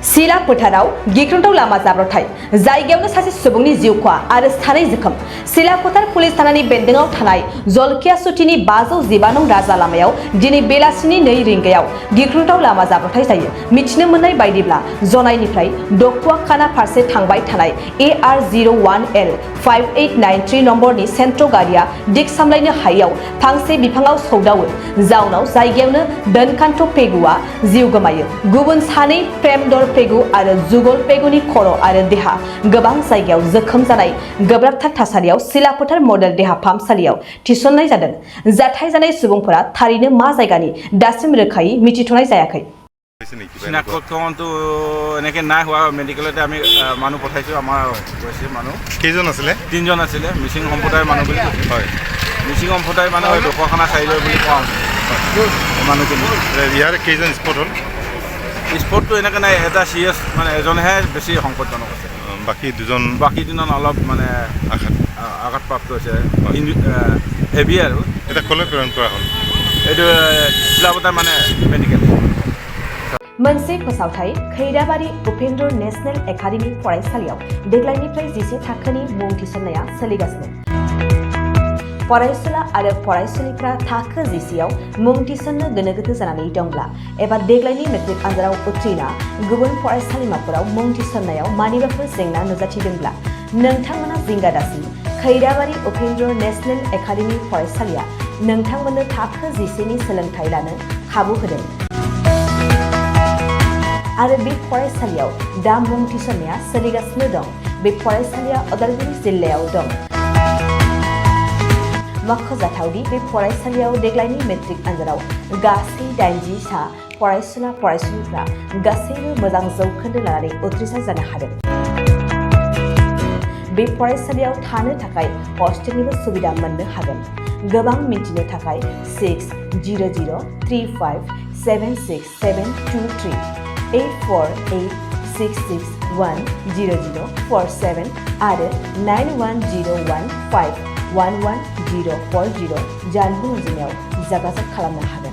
सिला फोथाराव गिख्रंथाव लामा जाब्रबथाय जायगायावनो सासे सुबुंनि जिउ खहा आरो सानै जोखोम सिला फोथार पुलिस थानानि बेन्दोंआव थानाय जलखिया सुथिनि 515 नं राजा लामायाव दिनै बेलासिनि 2 रिंगायाव गिख्रंथाव लामा जाब्रबथाय जायो। मिथिनो मोननाय बायदिब्ला जनाइनिफ्राय दखुवाखाना फारसे थांबाय थानाय AR01L 5893 नम्बरनि सेन्ट्र गारिया दिग सामलायनो हायैयाव फांसे बिफाङाव सौदावो। जाउनाव जायगायावनो दोनखान्थ पेगुआ जिउ गोमायो। गुबुन सानै प्रेमदर पेगु आरो जुगल पेगुनि खर' आरो देहा गोबां जायगायाव जोखोम जानाय गोब्राबथार थासारियाव सिला फोथार मडेल देहा फाहामसालियाव थिसननाय जादों। जाथाय जानाय सुबुंफोरा थारैनो मा जायगानि दासिम रोखायै मिथिथ'नाय जायाखै। চিনাক্তকৰণটো এনেকৈ নাই হোৱা মেডিকেলতে আমি মানুহ পঠাইছোঁ। আমাৰ গৈছে মানুহ কেইজন আছিলে? 3জন আছিলে। মিচিং সম্প্ৰদায়ৰ মানুহ বুলি হয়। মিচিং সম্প্ৰদায়ৰ মানুহ দখৰখানা চাইলৈ বুলি কোৱা মানুহখিনি। ইয়াৰ কেইজন স্পট হ'ল? স্পটটো এনেকৈ নাই, এটা চিৰিয়াছ মানে এজনহে বেছি সংকটজনক আছে। বাকী দুজন অলপ মানে আঘাতপ্ৰাপ্ত হৈছে, হেভি আৰু। এটা ক'লৈ প্ৰেৰণ কৰা হ'ল? এইটো চিলাপথাৰ মানে মেডিকেল। मोनसे फोसावथाय खैराबारि उपेन्द्र नेशनेल एकाडेमी फरायसालियाव देग्लायनिफ्राय 10 थाखोनि मुं थिसननाया सोलिगासिनो। फरायसुला आरो फरायसुलिफ्रा थाखो 10आव मुं थिसननो गोनो गोथो जानानै दंब्ला एबा देग्लायनि मेट्रिक आनजादाव उथ्रिना गुबुन फरायसालिमाफोराव मुं थिसननायाव मानिबाफोर जेंना नुजाथिदोंब्ला नोंथांमोना जिंगा दासि। खैराबारि उपेन्द्र नेशनेल एकाडेमी फरायसालिया नोंथांमोननो थाखो 10नि सोलोंथाय लानो खाबु होदों आरो बे फरायसालियाव दा मुं थिसननाया सोलिगासिनो दं। बे फरायसालिया उदालगुरि जिल्लायाव दं। मख'जाथावदि बे फरायसालियाव देग्लायनि मेट्रिक आनजादाव गासै 80 सा फरायसुला फरायसुलिफ्रा गासैबो मोजां जौखोन्दो लानानै उथ्रिसार जानो हादों। बे फरायसालियाव थानो थाखाय हस्टेलनिबो सुबिदा मोननो हागोन। गोबां मिन्थिनो थाखाय 6003576723 8486610047 आरो 9101511040 जानबुं अनजिमायाव जगाजग खालामनो हागोन।